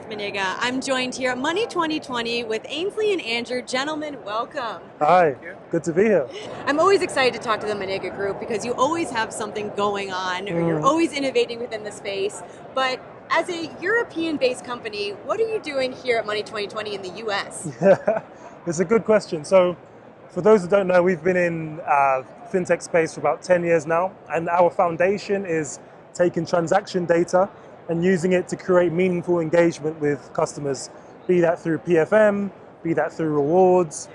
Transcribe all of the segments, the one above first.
Maniga. I'm joined here at Money 2020 with Ainsley and Andrew. Gentlemen, welcome. Hi, good to be here. I'm always excited to talk to the Maniga group because you always have something going on, or you're always innovating within the space. But as a European-based company, what are you doing here at Money 2020 in the US? Yeah, it's a good question. So, for those who don't know, we've been in fintech space for about 10 years now, and our foundation is taking transaction data and using it to create meaningful engagement with customers, be that through PFM, be that through rewards,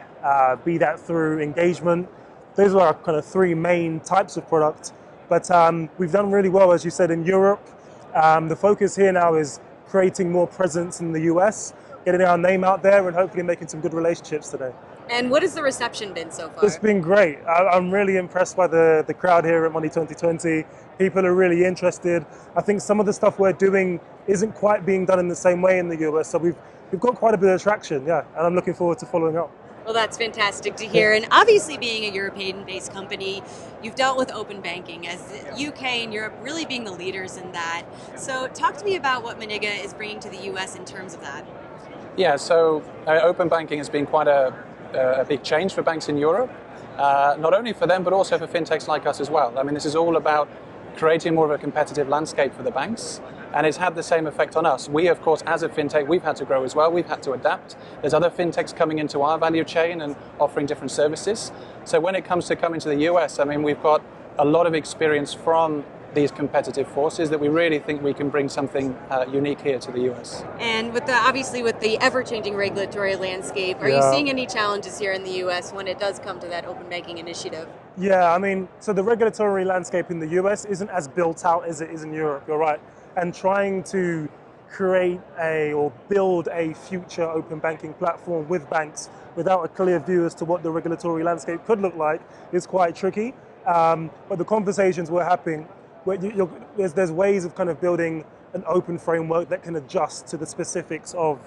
be that through engagement. Those are our kind of three main types of product. But we've done really well, as you said, in Europe. The focus here now is creating more presence in the US, getting our name out there, and hopefully making some good relationships today. And what has the reception been so far? It's been great. I'm really impressed by the crowd here at Money 2020. People are really interested. I think some of the stuff we're doing isn't quite being done in the same way in the US, so we've got quite a bit of traction, yeah, and I'm looking forward to following up. Well, that's fantastic to hear. And obviously, being a European-based company, you've dealt with open banking, as the UK and Europe really being the leaders in that. So talk to me about what Maniga is bringing to the US in terms of that. Yeah, so open banking has been quite a big change for banks in Europe, not only for them, but also for fintechs like us as well. I mean, this is all about creating more of a competitive landscape for the banks, and it's had the same effect on us. We, of course, as a fintech, we've had to grow as well. We've had to adapt. There's other fintechs coming into our value chain and offering different services. So when it comes to coming to the US, I mean, we've got a lot of experience from these competitive forces that we really think we can bring something unique here to the US. And with the ever-changing regulatory landscape, are you seeing any challenges here in the US when it does come to that open banking initiative? Yeah, I mean, so the regulatory landscape in the US isn't as built out as it is in Europe, you're right. And trying to create or build a future open banking platform with banks without a clear view as to what the regulatory landscape could look like is quite tricky. But the conversations we're having, there's ways of kind of building an open framework that can adjust to the specifics of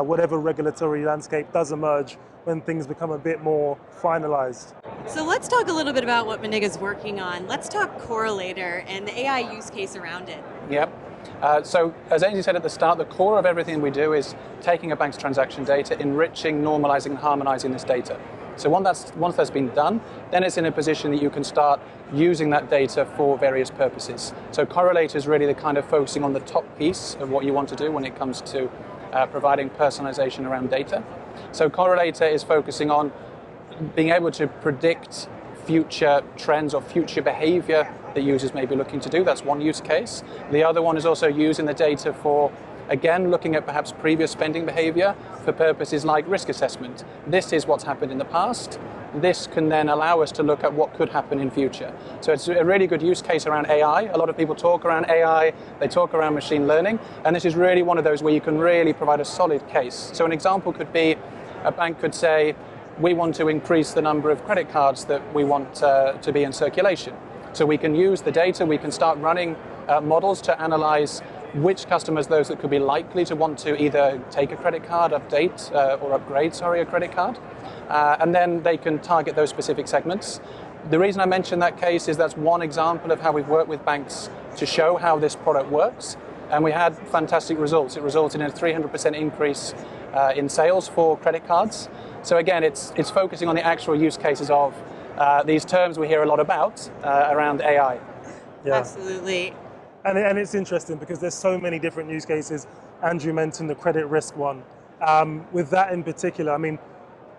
whatever regulatory landscape does emerge when things become a bit more finalized. So let's talk a little bit about what Maniga's working on. Let's talk Correlator and the AI use case around it. Yep. So as Ainsley said at the start, the core of everything we do is taking a bank's transaction data, enriching, normalizing, and harmonizing this data. So once that's been done, then it's in a position that you can start using that data for various purposes. So Correlator is really the kind of focusing on the top piece of what you want to do when it comes to providing personalization around data. So Correlator is focusing on being able to predict future trends or future behavior that users may be looking to do. That's one use case. The other one is also using the data for, again, looking at perhaps previous spending behavior for purposes like risk assessment. This is what's happened in the past. This can then allow us to look at what could happen in future. So it's a really good use case around AI. A lot of people talk around AI, they talk around machine learning, and this is really one of those where you can really provide a solid case. So an example could be, a bank could say, we want to increase the number of credit cards that we want to be in circulation. So we can use the data, we can start running models to analyze which customers, those that could be likely to want to either take a credit card, update or upgrade, a credit card. And then they can target those specific segments. The reason I mention that case is that's one example of how we've worked with banks to show how this product works. And we had fantastic results. It resulted in a 300% increase in sales for credit cards. So again, it's focusing on the actual use cases of these terms we hear a lot about around AI. Yeah. Absolutely. And it's interesting because there's so many different use cases. Andrew mentioned the credit risk one. With that in particular, I mean,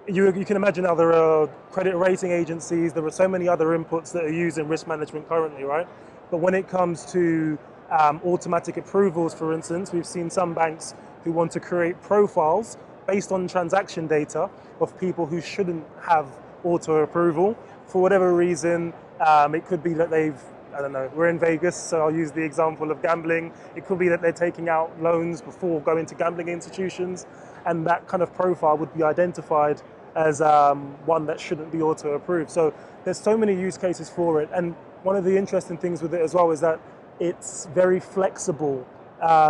you can imagine now there are credit rating agencies, there are so many other inputs that are used in risk management currently, right? But when it comes to automatic approvals, for instance, we've seen some banks who want to create profiles based on transaction data of people who shouldn't have auto approval. For whatever reason, it could be that I don't know, we're in Vegas, so I'll use the example of gambling. It could be that they're taking out loans before going to gambling institutions, and that kind of profile would be identified as one that shouldn't be auto-approved. So there's so many use cases for it, and one of the interesting things with it as well is that it's very flexible.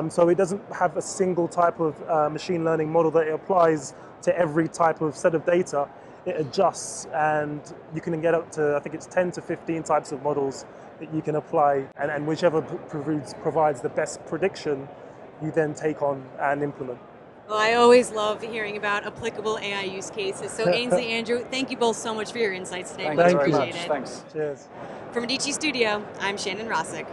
So it doesn't have a single type of machine learning model that it applies to every type of set of data. It adjusts, and you can get up to, I think it's 10 to 15 types of models that you can apply, and whichever provides the best prediction you then take on and implement. Well, I always love hearing about applicable AI use cases. So Ainsley, Andrew, thank you both so much for your insights today. Thank Much you very much. appreciated. Thanks. Cheers. From Medici Studio, I'm Shannon Rosic.